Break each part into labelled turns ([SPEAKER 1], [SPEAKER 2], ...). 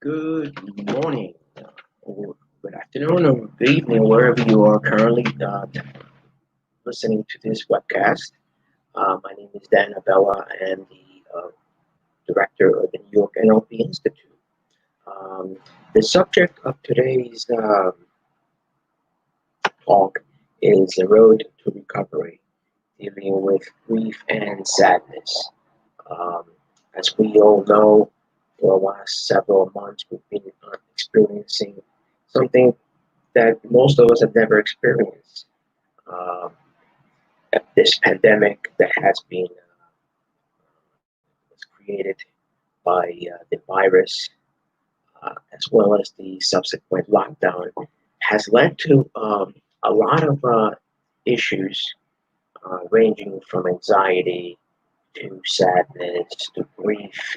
[SPEAKER 1] Good morning, or good afternoon, or good evening, wherever you are currently listening to this webcast. My name is Dan Abella. I am the director of the New York NLP Institute. Um, the subject of today's talk is the road to recovery, dealing with grief and sadness. Um, as we all know, for the last several months, we've been experiencing something that most of us have never experienced. Um, this pandemic that has been was created by the virus, as well as the subsequent lockdown, has led to a lot of issues ranging from anxiety to sadness to grief.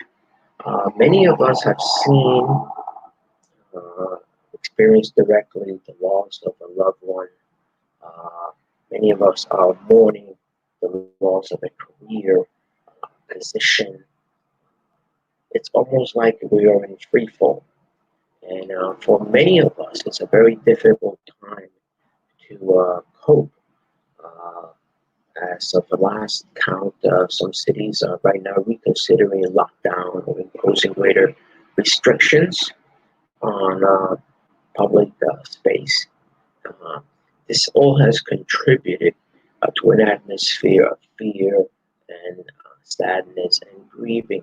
[SPEAKER 1] Many of us have seen, uh, experienced directly the loss of a loved one. Uh, Many of us are mourning the loss of a career, position. It's almost like we are in free fall. And for many of us, it's a very difficult time to cope. Uh, as of the last count, some cities are right now reconsidering lockdown or imposing greater restrictions on public space. Uh, this all has contributed to an atmosphere of fear and sadness and grieving.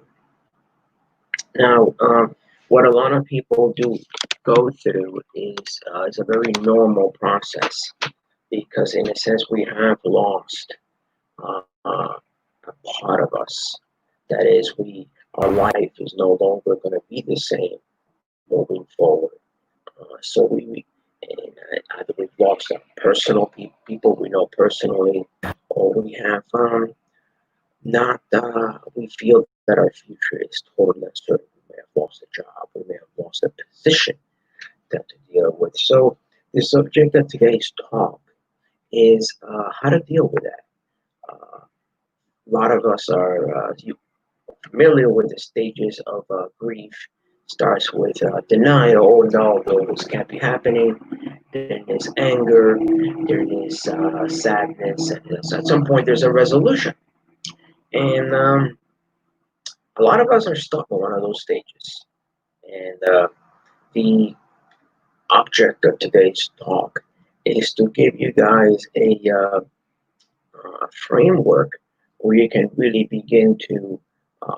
[SPEAKER 1] Now, what a lot of people do go through is a very normal process because, in a sense, we have lost a part of us. That is, our life is no longer going to be the same moving forward. Either we've lost personal people we know personally, or we have not we feel that our future is totally uncertain. We may have lost a job, we may have lost a position to deal with. So the subject of today's talk is how to deal with that. A lot of us are familiar with the stages of grief. Starts with denial. Oh no, this can't be happening. Then there's anger. There is sadness. And at some point, there's a resolution. And a lot of us are stuck in one of those stages. And the object of today's talk is to give you guys a framework where you can really begin to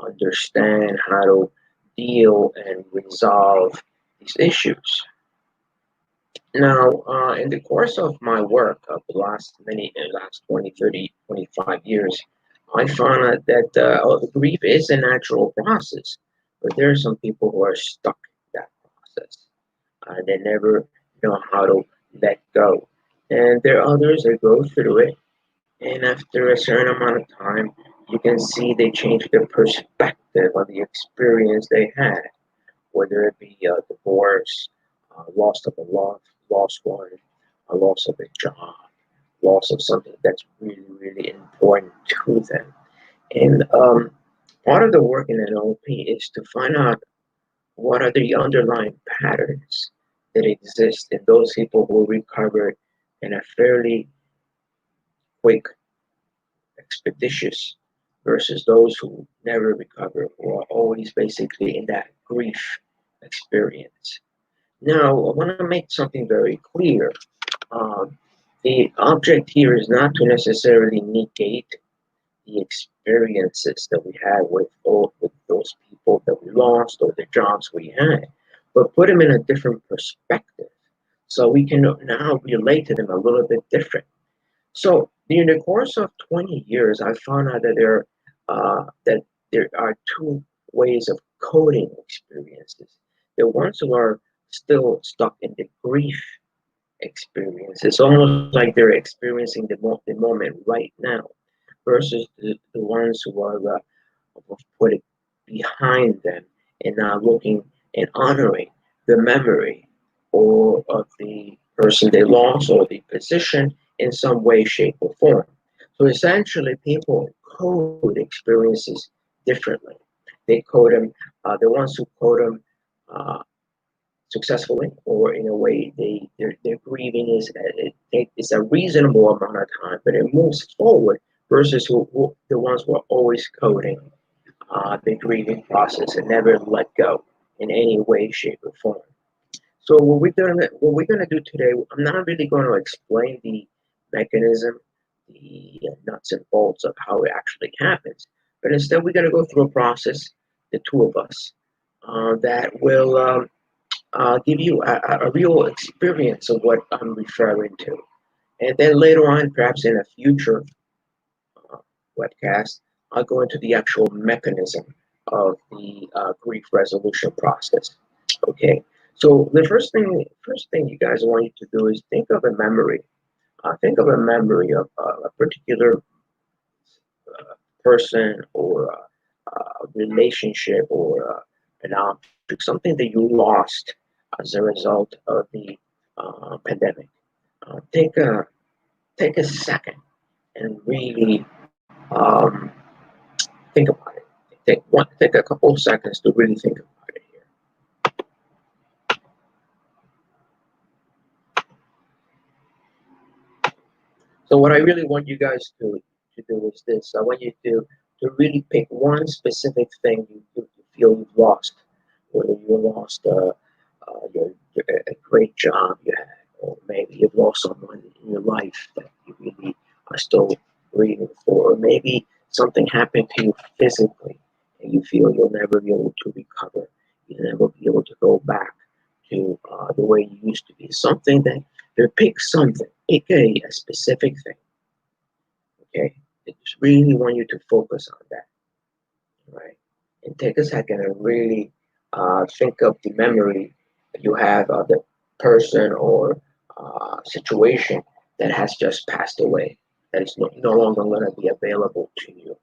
[SPEAKER 1] understand how to deal and resolve these issues. Now, in the course of my work of the last 20, 30, 25 years, I found out that grief is a natural process, but there are some people who are stuck in that process. They never know how to let go. And there are others that go through it, and after a certain amount of time, you can see they change their perspective on the experience they had, whether it be a divorce, loss of a lost one, a loss of a job, loss of something that's really, really important to them. And part of the work in NLP is to find out what are the underlying patterns that exist in those people who recovered in a fairly quick, expeditious versus those who never recover, who are always basically in that grief experience. Now, I want to make something very clear. Um, the object here is not to necessarily negate the experiences that we had with those people that we lost or the jobs we had, but put them in a different perspective so we can now relate to them a little bit different. So in the course of 20 years, I found out that there are two ways of coding experiences. The ones who are still stuck in the grief experience. It's almost like they're experiencing the moment right now, versus the ones who are put it behind them and now looking and honoring the memory or of the person they lost or the position in some way, shape, or form. So essentially, people code experiences differently. They code them, the ones who code them successfully, or in a way their grieving is a reasonable amount of time, but it moves forward versus who the ones who are always coding the grieving process and never let go in any way, shape, or form. So what we're gonna do today, I'm not really going to explain the mechanism, the nuts and bolts of how it actually happens, but instead we're going to go through a process, the two of us, that will give you a real experience of what I'm referring to. And then later on, perhaps in a future uh, webcast, I'll go into the actual mechanism of the grief resolution process. Okay. So the first thing you guys, I want you to do is think of a memory. Think of a memory of a particular person or a relationship or an object, something that you lost as a result of the pandemic. Take a second and really think about it. Take a couple of seconds to really think about it here. So what I really want you guys to do is this. I want you to really pick one specific thing you feel you've lost, whether you lost a great job you had, or maybe you've lost someone in your life that you really are still grieving for, or maybe something happened to you physically and you feel you'll never be able to recover, you'll never be able to go back to the way you used to be. Something that you pick something, pick a specific thing. Okay, I just really want you to focus on that, right? And take a second and really think of the memory that you have of the person or situation that has just passed away, that is no longer going to be available to you.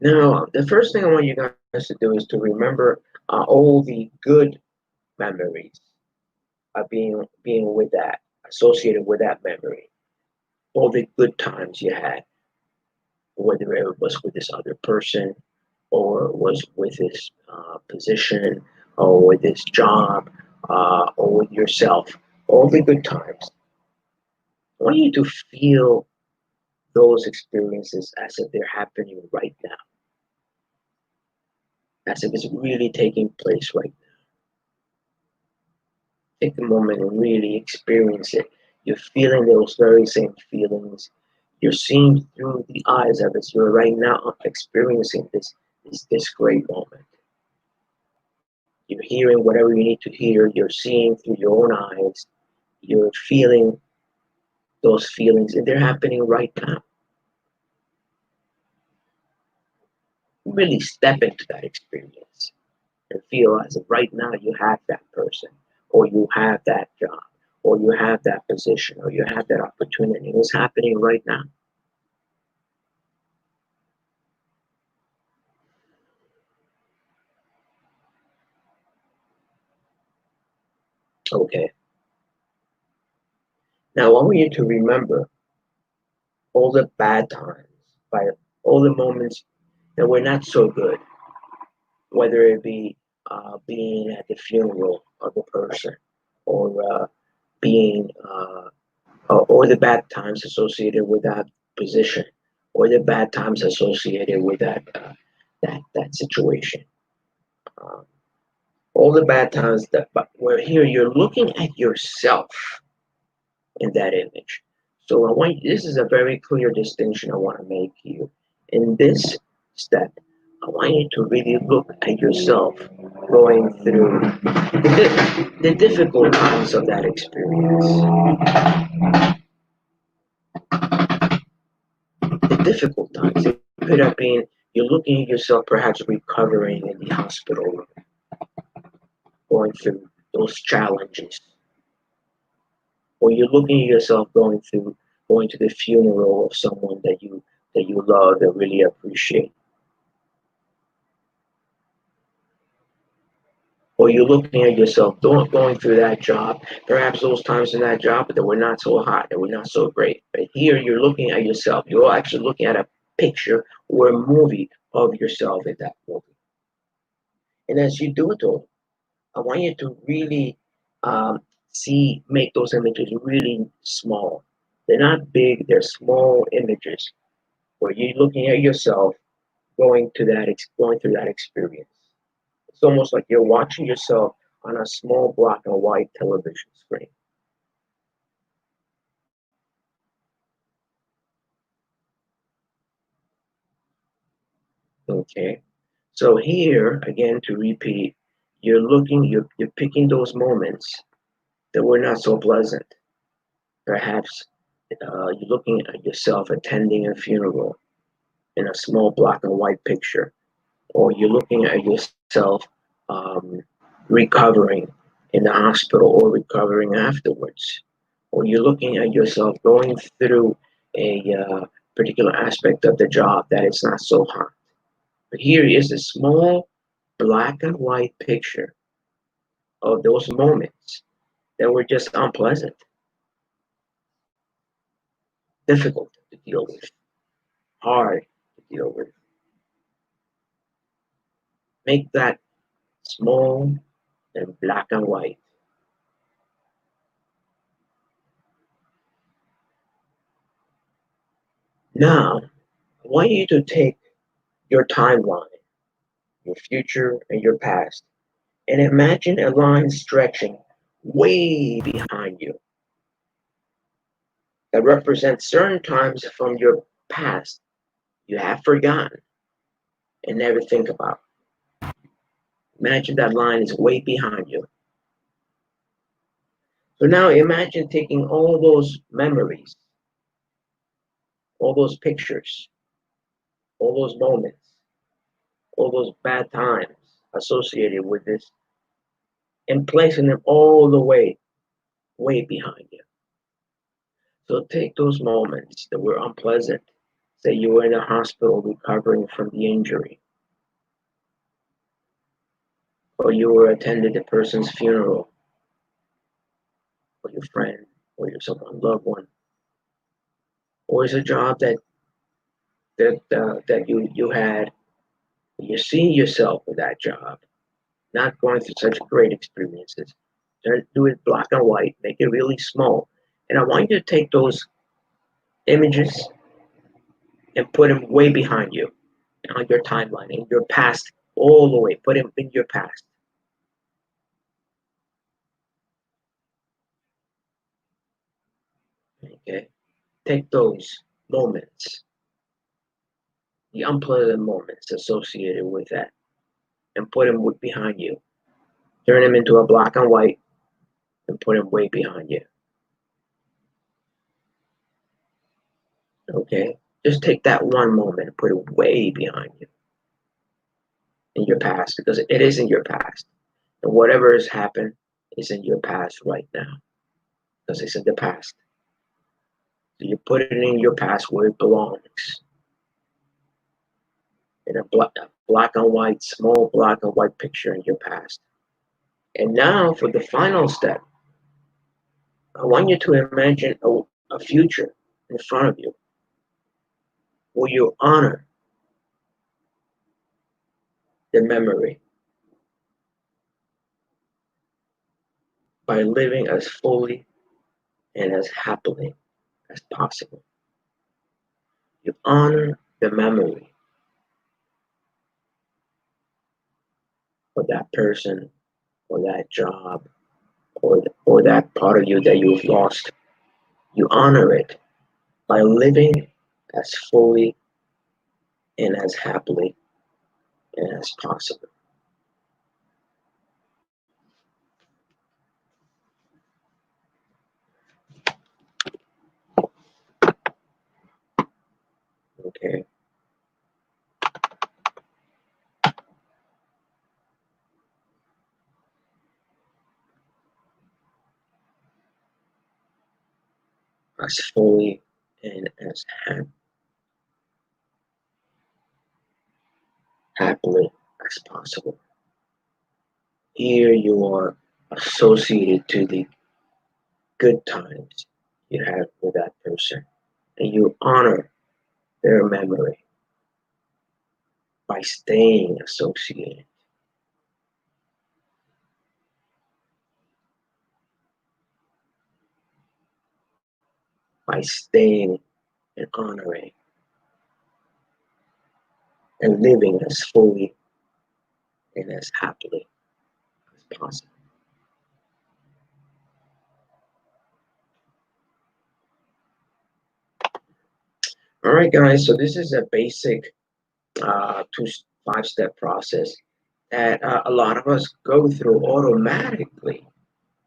[SPEAKER 1] Now, the first thing I want you guys to do is to remember all the good memories of being with that, associated with that memory, all the good times you had, whether it was with this other person or was with this position or with this job or with yourself, all the good times. I want you to feel those experiences as if they're happening right now, as if it's really taking place right now. Take a moment and really experience it. You're feeling those very same feelings. You're seeing through the eyes of it. You're right now experiencing this great moment. You're hearing whatever you need to hear. You're seeing through your own eyes. You're feeling those feelings, and they're happening right now. Really step into that experience and feel as if right now you have that person, or you have that job, or you have that position, or you have that opportunity. It's happening right now. Okay. Now I want you to remember all the bad times, by all the moments that were not so good, whether it be being at the funeral of the person, or being, or the bad times associated with that position, or the bad times associated with that situation. Um, all the bad times that, but where here you're looking at yourself in that image. So this is a very clear distinction I want to make here. In this step, I want you to really look at yourself going through the difficult times of that experience. The difficult times. It could have been you're looking at yourself perhaps recovering in the hospital room, going through those challenges. Or you're looking at yourself going to the funeral of someone that you love and really appreciate. Or you're looking at yourself going through that job, perhaps those times in that job that were not so hot, that were not so great. But here you're looking at yourself. You're actually looking at a picture or a movie of yourself in that movie. And as you do it, though, I want you to really make those images really small. They're not big; they're small images where you're looking at yourself going through that experience. It's almost like you're watching yourself on a small black and white television screen. Okay. So here, again, to repeat, you're picking those moments that were not so pleasant. Perhaps you're looking at yourself attending a funeral in a small black and white picture, or you're looking at yourself um, recovering in the hospital or recovering afterwards, or you're looking at yourself going through a particular aspect of the job that is not so hot. But here is a small black and white picture of those moments that were just unpleasant, difficult to deal with, hard to deal with. Make that small and black and white. Now, I want you to take your timeline, your future, and your past, and imagine a line stretching way behind you that represents certain times from your past you have forgotten and never think about. Imagine that line is way behind you. So now imagine taking all those memories, all those pictures, all those moments, all those bad times associated with this, and placing them all the way behind you. So take those moments that were unpleasant. Say you were in a hospital recovering from the injury, or you were attending a person's funeral, or your friend, or your someone loved one, or it's a job that you had. You see yourself with that job, not going through such great experiences. Do it black and white, make it really small, and I want you to take those images and put them way behind you on your timeline, in your past, all the way. Put them in your past. Okay, take those moments, the unpleasant moments associated with that, and put them behind you. Turn them into a black and white and put them way behind you. Okay, just take that one moment and put it way behind you in your past, because it is in your past, and whatever has happened is in your past right now, because it's in the past. So you put it in your past where it belongs, in a black and white, small black and white picture in your past. And now for the final step, I want you to imagine a future in front of you where you honor the memory by living as fully and as happily as possible. You honor the memory of that person or that job or that part of you that you've lost. You honor it by living as fully and as happily and as possible. Okay. As fully and as happily as possible. Here you are associated to the good times you had with that person, and you honor their memory by staying associated, by staying and honoring and living as fully and as happily as possible. All right, guys, so this is a basic 5-step process that a lot of us go through automatically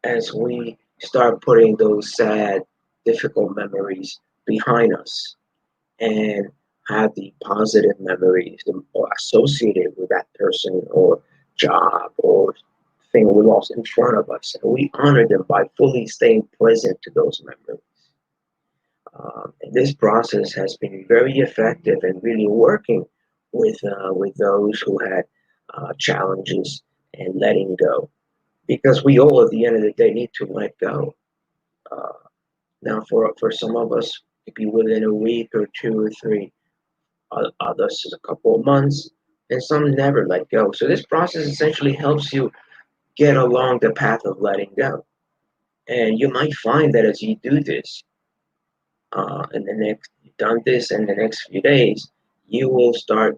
[SPEAKER 1] as we start putting those sad, difficult memories behind us and have the positive memories associated with that person or job or thing we lost in front of us. And we honor them by fully staying present to those memories. And this process has been very effective and really working with those who had challenges and letting go, because we all at the end of the day need to let go. Uh, Now, for some of us, it could be within a week or 2 or 3. Others is a couple of months, and some never let go. So this process essentially helps you get along the path of letting go. And you might find that as you do this, you've done this in the next few days, you will start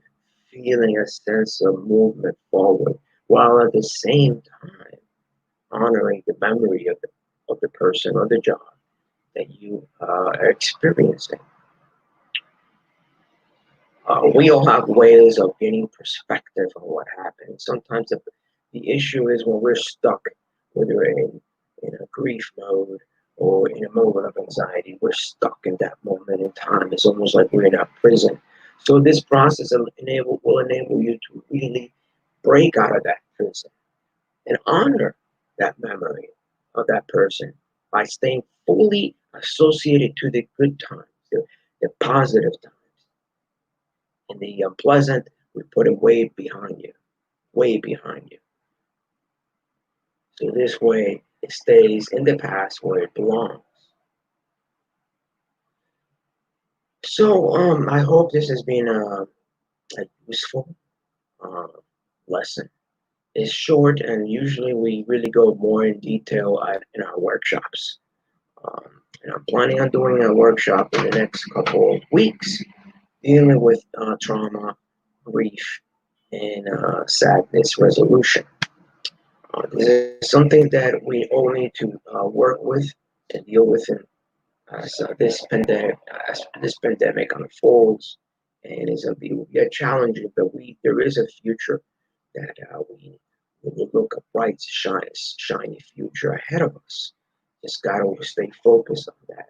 [SPEAKER 1] feeling a sense of movement forward, while at the same time honoring the memory of the person or the job that you are experiencing. We all have ways of getting perspective on what happened. Sometimes the issue is when we're stuck, whether in a grief mode or in a moment of anxiety, we're stuck in that moment in time. It's almost like we're in a prison. So this process will enable you to really break out of that prison and honor that memory of that person by staying fully associated to the good times, the positive times. And the unpleasant, we put it way behind you, way behind you. So this way, it stays in the past where it belongs. So I hope this has been a useful uh, lesson. It's short, and usually we really go more in detail in our workshops. And I'm planning on doing a workshop in the next couple of weeks dealing with trauma, grief, and sadness resolution. This is something that we all need to work with and deal with as this pandemic unfolds, and is a be challenging. But there is a future that we look a bright, shiny future ahead of us. Just gotta stay focused on that.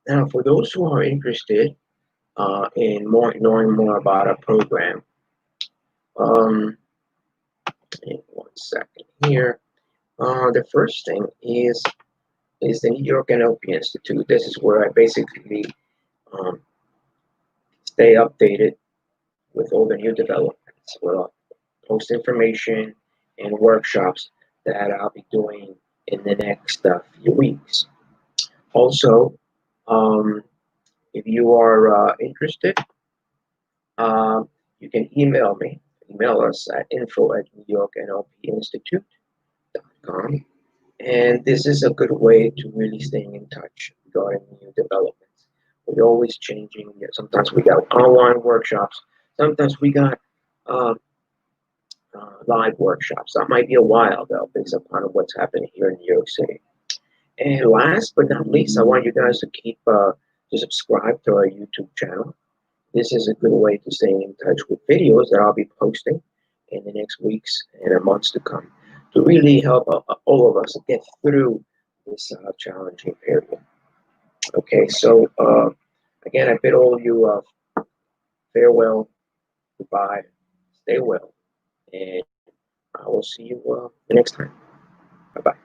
[SPEAKER 1] Now, for those who are interested in knowing more about our program, um, in 1 second here. The first thing is the New York NLP Institute. This is where I basically um, stay updated with all the new developments. Where I'll post information and workshops that I'll be doing in the next few weeks. Also, um, if you are interested, you can email us at info@newyorknlpinstitute.com. And this is a good way to really staying in touch regarding new developments. We're always changing. Sometimes we got online workshops. Sometimes we got uh, live workshops. That might be a while though, based upon what's happening here in New York City. And last but not least, I want you guys to keep to subscribe to our YouTube channel. This is a good way to stay in touch with videos that I'll be posting in the next weeks and months to come to really help all of us get through this challenging period. Okay, so again, I bid all of you farewell, goodbye, stay well, and I will see you the next time. Bye bye.